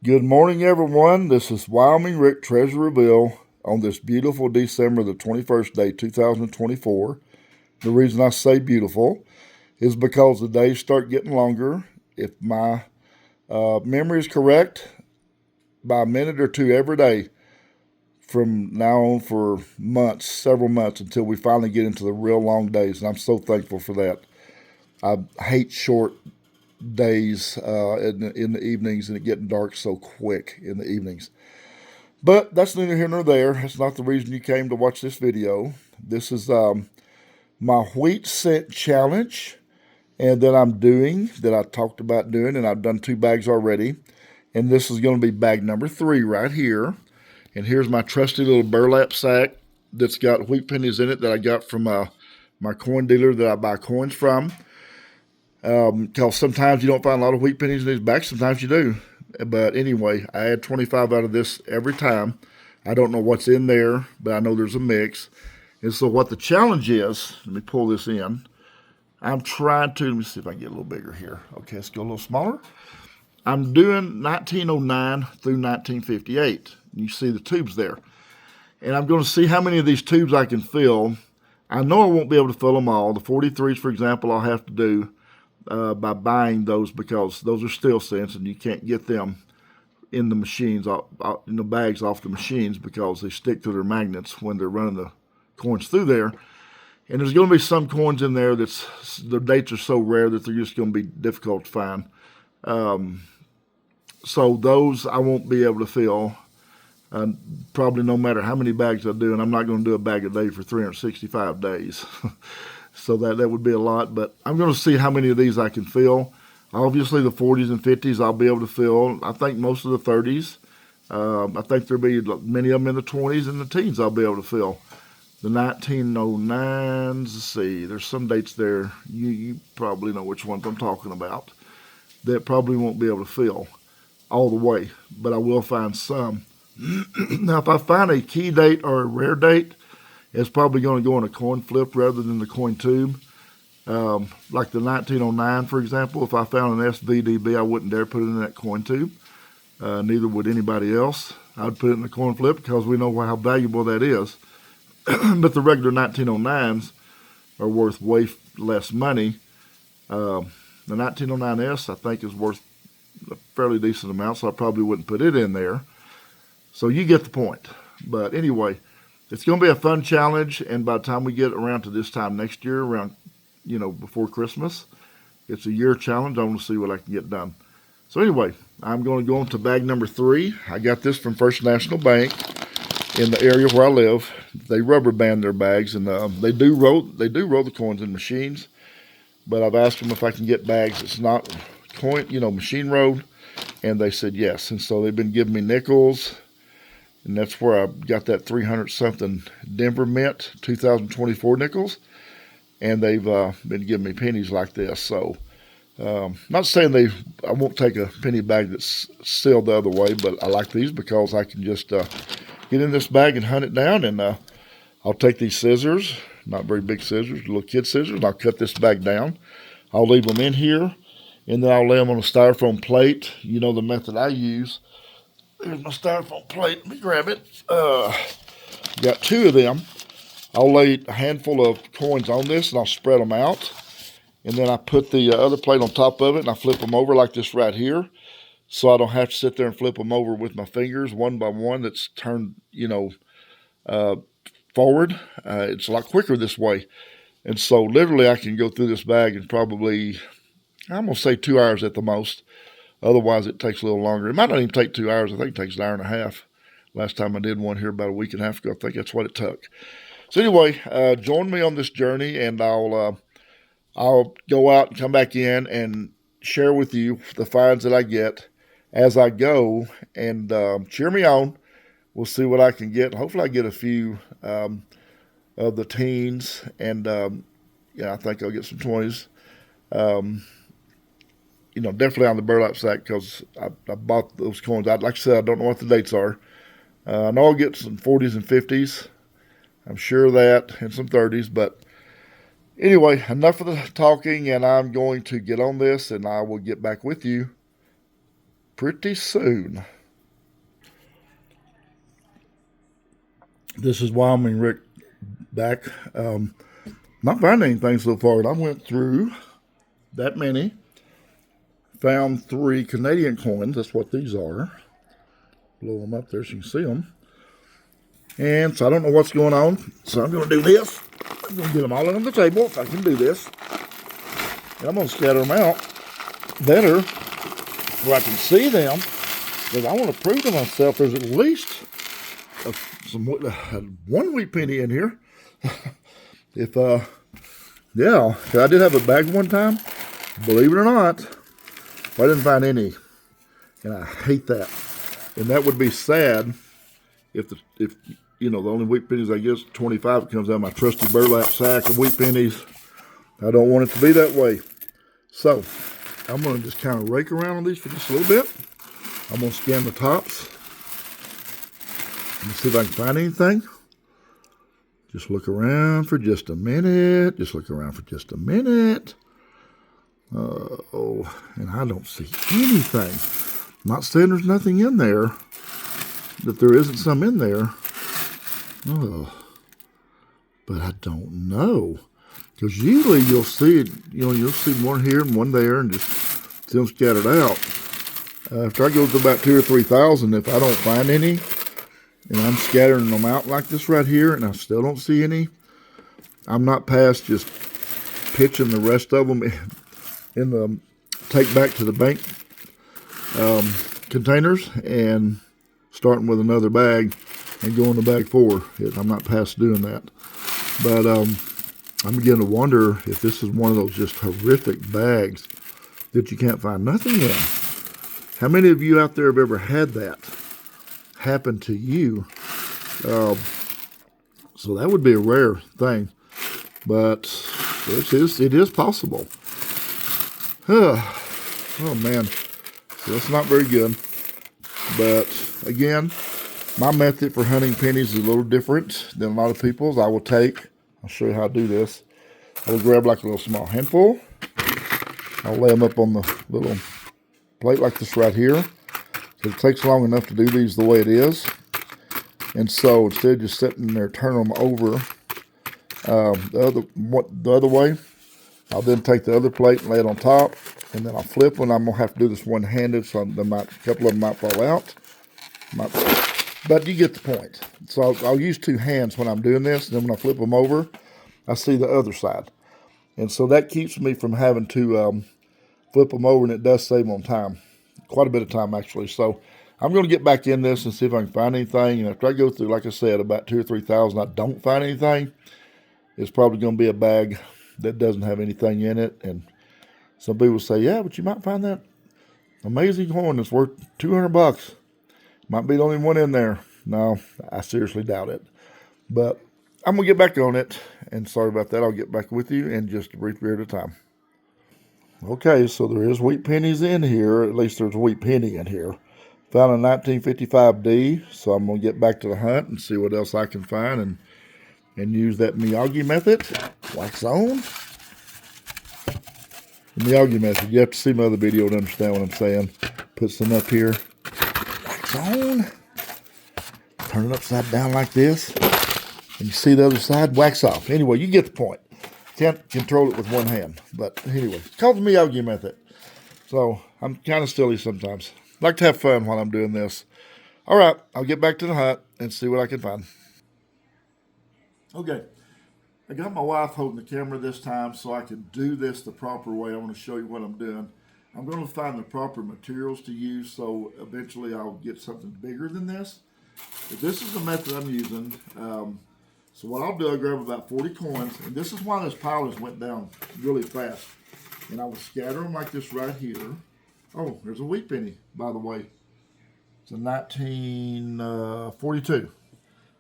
Good morning, everyone. This is Wyoming Rick Treasurerville on this beautiful December the 21st day, 2024. The reason I say beautiful is because the days start getting longer. If my memory is correct, by a minute or two every day from now on for months, several months, until we finally get into the real long days. And I'm so thankful for that. I hate short days in the evenings and it getting dark so quick in the evenings. But that's neither here nor there. That's not the reason you came to watch this video. This is my wheat scent challenge, and that I'm doing, that I talked about doing, and I've done 2 bags already. And this is going to be bag number 3 right here. And here's my trusty little burlap sack that's got wheat pennies in it that I got from my coin dealer that I buy coins from. Because sometimes you don't find a lot of wheat pennies in these bags, sometimes you do. But anyway, I add 25 out of this every time. I don't know what's in there, but I know there's a mix. And so what the challenge is, let me pull this in. I'm trying to, let me see if I can get a little bigger here. Okay, let's go a little smaller. I'm doing 1909 through 1958. You see the tubes there. And I'm going to see how many of these tubes I can fill. I know I won't be able to fill them all. The 43s, for example, I'll have to do by buying those because those are steel cents and you can't get them in the machines, in the bags off the machines because they stick to their magnets when they're running the coins through there. And there's going to be some coins in there that's the dates are so rare that they're just going to be difficult to find. So those I won't be able to fill. Probably no matter how many bags I do, and I'm not going to do a bag a day for 365 days. So that would be a lot, but I'm going to see how many of these I can fill. Obviously, the 40s and 50s I'll be able to fill. I think most of the 30s. I think there'll be many of them in the 20s and the teens I'll be able to fill. The 1909s, let's see, there's some dates there. You probably know which ones I'm talking about. That probably won't be able to fill all the way, but I will find some. Now, if I find a key date or a rare date, it's probably going to go in a coin flip rather than the coin tube. Like the 1909, for example, if I found an SVDB, I wouldn't dare put it in that coin tube. Neither would anybody else. I'd put it in the coin flip because we know how valuable that is. But the regular 1909s are worth way less money. The 1909S, I think, is worth a fairly decent amount, so I probably wouldn't put it in there. So you get the point. But anyway, it's going to be a fun challenge, and by the time we get around to this time next year, around, before Christmas, it's a year challenge. I want to see what I can get done. So anyway, I'm going to go on to bag number 3. I got this from First National Bank in the area where I live. They rubber band their bags, and they do roll the coins in machines. But I've asked them if I can get bags that's not machine rolled, and they said yes. And so they've been giving me nickels. And that's where I got that 300-something Denver Mint 2024 nickels. And they've been giving me pennies like this. So, not saying I won't take a penny bag that's sealed the other way, but I like these because I can just get in this bag and hunt it down. And I'll take these scissors, not very big scissors, little kid scissors, and I'll cut this bag down. I'll leave them in here, and then I'll lay them on a styrofoam plate. You know the method I use. There's my styrofoam plate. Let me grab it. Got 2 of them. I'll lay a handful of coins on this, and I'll spread them out. And then I put the other plate on top of it, and I flip them over like this right here. So I don't have to sit there and flip them over with my fingers one by one that's turned, forward. It's a lot quicker this way. And so literally I can go through this bag in probably, I'm going to say 2 hours at the most. Otherwise, it takes a little longer. It might not even take 2 hours. I think it takes an hour and a half. Last time I did one here about a week and a half ago, I think that's what it took. So anyway, join me on this journey, and I'll go out and come back in and share with you the finds that I get as I go, and cheer me on. We'll see what I can get. Hopefully I get a few of the teens, and I think I'll get some 20s. Definitely on the burlap sack because I bought those coins. Like I said, I don't know what the dates are. I know I'll get some 40s and 50s. I'm sure of that, and some 30s. But anyway, enough of the talking, and I'm going to get on this, and I will get back with you pretty soon. This is Wyoming Rick back. Not finding anything so far. And I went through that many. Found 3 Canadian coins. That's what these are. Blow them up there so you can see them. And so I don't know what's going on. So I'm going to do this. I'm going to get them all on the table if I can do this. And I'm going to scatter them out better where I can see them. Because I want to prove to myself there's at least one wheat penny in here. Yeah, I did have a bag one time. Believe it or not, I didn't find any. And I hate that. And that would be sad if you know, the only wheat pennies I get is 25. It comes out of my trusty burlap sack of wheat pennies. I don't want it to be that way. So, I'm going to just kind of rake around on these for just a little bit. I'm going to scan the tops. Let me see if I can find anything. Just look around for just a minute. Just look around for just a minute. Oh, and I don't see anything. I'm not saying there's nothing in there, that there isn't some in there. Oh, but I don't know. Because usually you'll see it, you'll see one here and one there and just see them scattered out. After I go to about 2,000 or 3,000, if I don't find any, and I'm scattering them out like this right here, and I still don't see any, I'm not past just pitching the rest of them in the take back to the bank containers and starting with another bag and going to bag 4. I'm not past doing that. But I'm beginning to wonder if this is one of those just horrific bags that you can't find nothing in. How many of you out there have ever had that happen to you? So that would be a rare thing, but it is possible. Oh man, so that's not very good. But again, my method for hunting pennies is a little different than a lot of people's. I'll show you how to do this. I will grab like a little small handful. I'll lay them up on the little plate like this right here. It takes long enough to do these the way it is. And so instead of just sitting there, turn them over the other way, I'll then take the other plate and lay it on top, and then I'll flip one. I'm going to have to do this one-handed, so a couple of them might fall out. But you get the point. So I'll use 2 hands when I'm doing this, and then when I flip them over, I see the other side. And so that keeps me from having to flip them over, and it does save on time. Quite a bit of time, actually. So I'm going to get back in this and see if I can find anything. And after I go through, like I said, about 2,000 or 3,000, I don't find anything, it's probably going to be a bag that doesn't have anything in it. And some people say, yeah, but you might find that amazing horn that's worth $200. Might be the only one in there. No, I seriously doubt it. But I'm going to get back on it. And sorry about that. I'll get back with you in just a brief period of time. Okay, so there is wheat pennies in here. At least there's a wheat penny in here. Found a 1955D, so I'm going to get back to the hunt and see what else I can find and use that Miyagi method. Wax on. The Miyagi method. You have to see my other video to understand what I'm saying. Put some up here. Wax on. Turn it upside down like this. And you see the other side, wax off. Anyway, you get the point. Can't control it with one hand. But anyway, it's called the Miyagi method. So I'm kind of silly sometimes. Like to have fun while I'm doing this. All right, I'll get back to the hunt and see what I can find. Okay, I got my wife holding the camera this time so I can do this the proper way. I want to show you what I'm doing. I'm going to find the proper materials to use, so eventually I'll get something bigger than this. But this is the method I'm using. So what I'll do, I'll grab about 40 coins, and this is why this pile just went down really fast. And I will scatter them like this right here. Oh, there's a wheat penny, by the way. It's a 1942.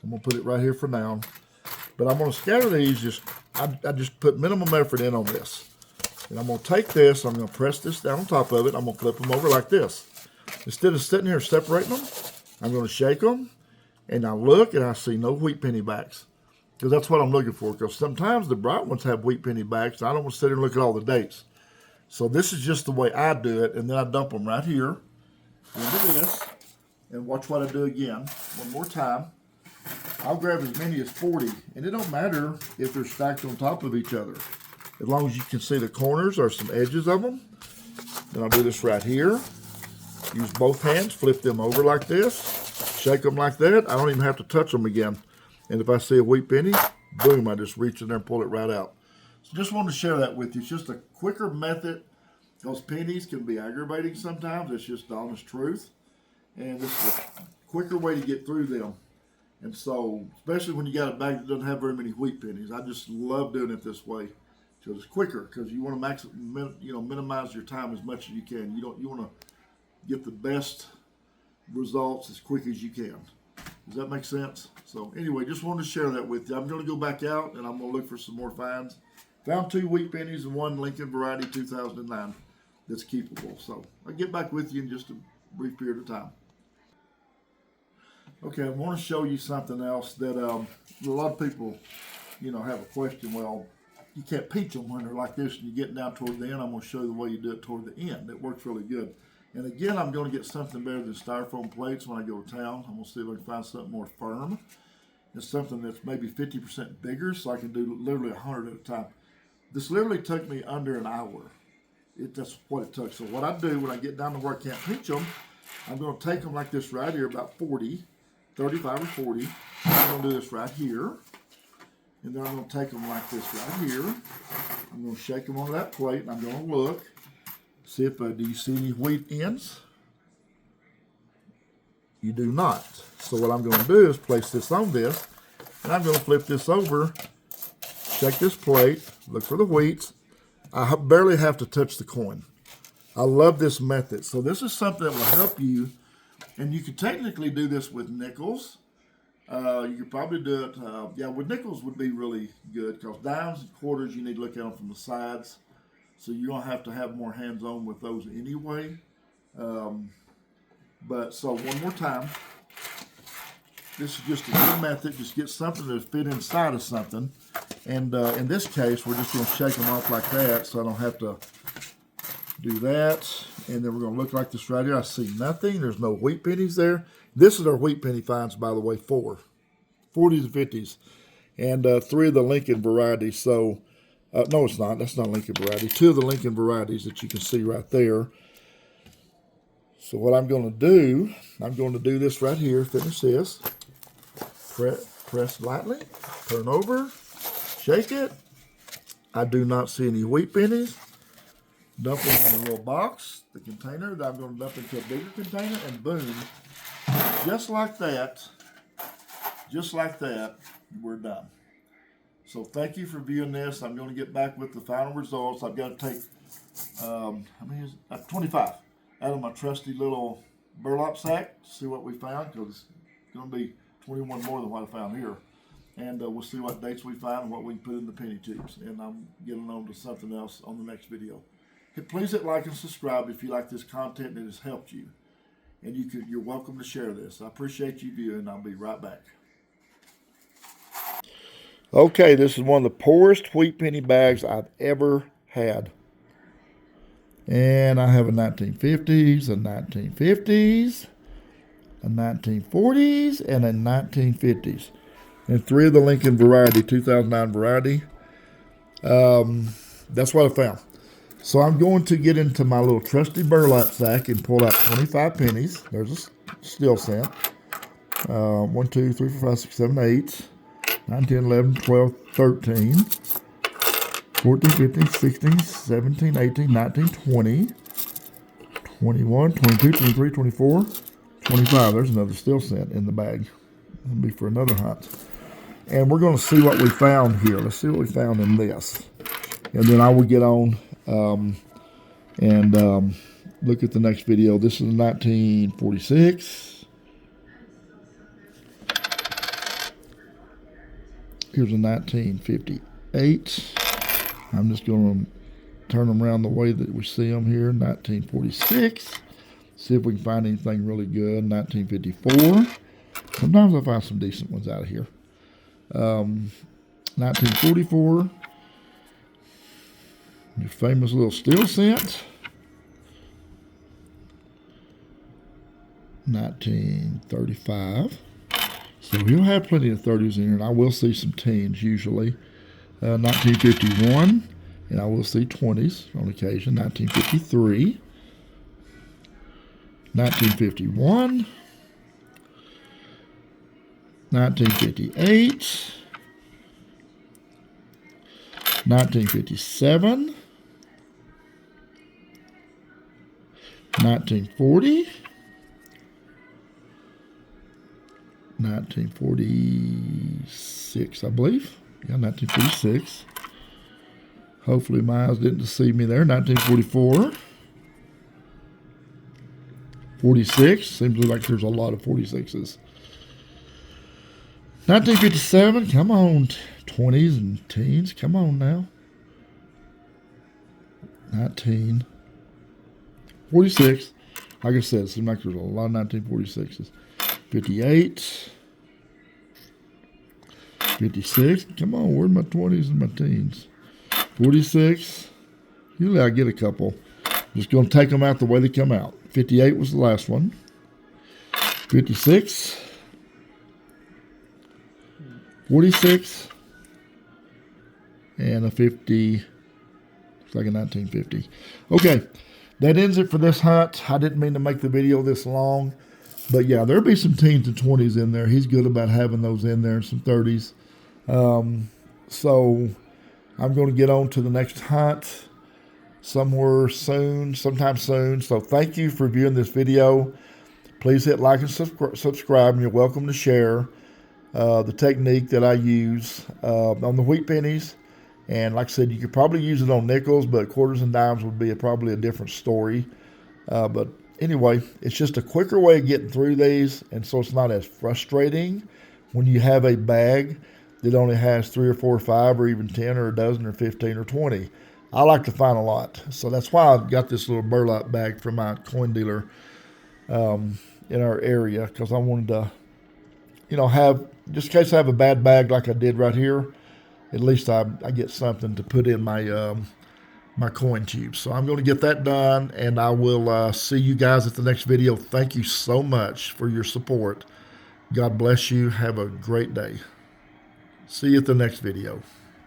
I'm going to put it right here for now. But I'm going to scatter these, I just put minimum effort in on this. And I'm going to take this, I'm going to press this down on top of it, I'm going to flip them over like this. Instead of sitting here separating them, I'm going to shake them, and I look and I see no wheat penny backs. Because that's what I'm looking for. Because sometimes the bright ones have wheat penny backs, and I don't want to sit here and look at all the dates. So this is just the way I do it, and then I dump them right here. this and watch what I do again. One more time. I'll grab as many as 40, and it don't matter if they're stacked on top of each other. As long as you can see the corners or some edges of them. Then I'll do this right here. Use both hands, flip them over like this, shake them like that. I don't even have to touch them again. And if I see a wheat penny, boom, I just reach in there and pull it right out. So just wanted to share that with you. It's just a quicker method. Those pennies can be aggravating sometimes. It's just the honest truth. And this is a quicker way to get through them. And so, especially when you got a bag that doesn't have very many wheat pennies, I just love doing it this way. So it's quicker because you want to minimize your time as much as you can. You want to get the best results as quick as you can. Does that make sense? So anyway, just wanted to share that with you. I'm going to go back out and I'm going to look for some more finds. Found 2 wheat pennies and 1 Lincoln Variety 2009 that's keepable. So I'll get back with you in just a brief period of time. Okay, I want to show you something else that a lot of people, have a question. Well, you can't peach them when they're like this and you're getting down toward the end. I'm going to show you the way you do it toward the end. It works really good. And again, I'm going to get something better than styrofoam plates when I go to town. I'm going to see if I can find something more firm. It's something that's maybe 50% bigger, so I can do literally 100 at a time. This literally took me under an hour. That's what it took. So what I do when I get down to where I can't peach them, I'm going to take them like this right here, about 40, 35 or 40. I'm going to do this right here. And then I'm going to take them like this right here. I'm going to shake them onto that plate, and I'm going to look. See if, do you see any wheat ends? You do not. So what I'm going to do is place this on this, and I'm going to flip this over, shake this plate, look for the wheats. I barely have to touch the coin. I love this method. So this is something that will help you, and you can technically do this with nickels. You could probably do it, with nickels would be really good because dimes and quarters, you need to look at them from the sides. So you're going to have more hands-on with those anyway. But so one more time, this is just a good method. Just get something to fit inside of something. And in this case, we're just going to shake them off like that so I don't have to do that. And then we're going to look like this right here. I see nothing. There's no wheat pennies there. This is our wheat penny finds, by the way, 4. 40s and 50s. And 3 of the Lincoln varieties. So, no, it's not. That's not Lincoln variety. 2 of the Lincoln varieties that you can see right there. So what I'm going to do this right here. Finish this. Press lightly. Turn over. Shake it. I do not see any wheat pennies. Dump them in the little box, the container that I'm going to dump into a bigger container, and boom, just like that, we're done. So thank you for viewing this. I'm going to get back with the final results. I've got to take, 25 out of my trusty little burlap sack to see what we found, because it's going to be 21 more than what I found here. And we'll see what dates we find and what we can put in the penny tubes. And I'm getting on to something else on the next video. Please hit like and subscribe if you like this content and it has helped you. And you're welcome to share this. I appreciate you viewing. I'll be right back. Okay, this is one of the poorest wheat penny bags I've ever had. And I have a 1950s, a 1950s, a 1940s, and a 1950s. And 3 of the Lincoln Variety, 2009 Variety. That's what I found. So I'm going to get into my little trusty burlap sack and pull out 25 pennies. There's a steel cent. 1, 2, 3, 4, 5, 6, 7, 8, 9, 10, 11, 12, 13, 14, 15, 16, 17, 18, 19, 20, 21, 22, 23, 24, 25. There's another steel cent in the bag. That'll be for another hunt. And we're going to see what we found here. Let's see what we found in this. And then I will get on and look at the next video. This is 1946. Here's a 1958. I'm just going to turn them around the way that we see them here. 1946. See if we can find anything really good. 1954. Sometimes I find some decent ones out of here. 1944. Your famous little steel cent. 1935. So he'll have plenty of 30s in here, and I will see some teens usually. 1951, and I will see 20s on occasion. 1953, 1951, 1958, 1957, 1940, 1946, I believe. Yeah, 1946. Hopefully my eyes didn't deceive me there. 1944. 46. Seems like there's a lot of 46s. 1957. Come on. 20s and teens. Come on now. 1946. Like I said, it seems like there's a lot of 1946s. 58. 56. Come on, where's my 20s and my teens? 46. Usually I get a couple. Just going to take them out the way they come out. 58 was the last one. 56. 46. And a 50. Looks like a 1950. Okay, that ends it for this hunt. I didn't mean to make the video this long. But yeah, there'll be some teens and 20s in there. He's good about having those in there, and some 30s. So I'm going to get on to the next hunt somewhere soon, sometime soon. So thank you for viewing this video. Please hit like and subscribe, and you're welcome to share the technique that I use on the wheat pennies. And like I said, you could probably use it on nickels, but quarters and dimes would be probably a different story. But anyway, it's just a quicker way of getting through these, and so it's not as frustrating when you have a bag that only has 3 or 4 or 5 or even 10 or a dozen or 15 or 20. I like to find a lot. So that's why I got this little burlap bag from my coin dealer in our area, because I wanted to, have, just in case I have a bad bag like I did right here, at least I get something to put in my my coin tubes. So I'm going to get that done, and I will see you guys at the next video. Thank you so much for your support. God bless you. Have a great day. See you at the next video.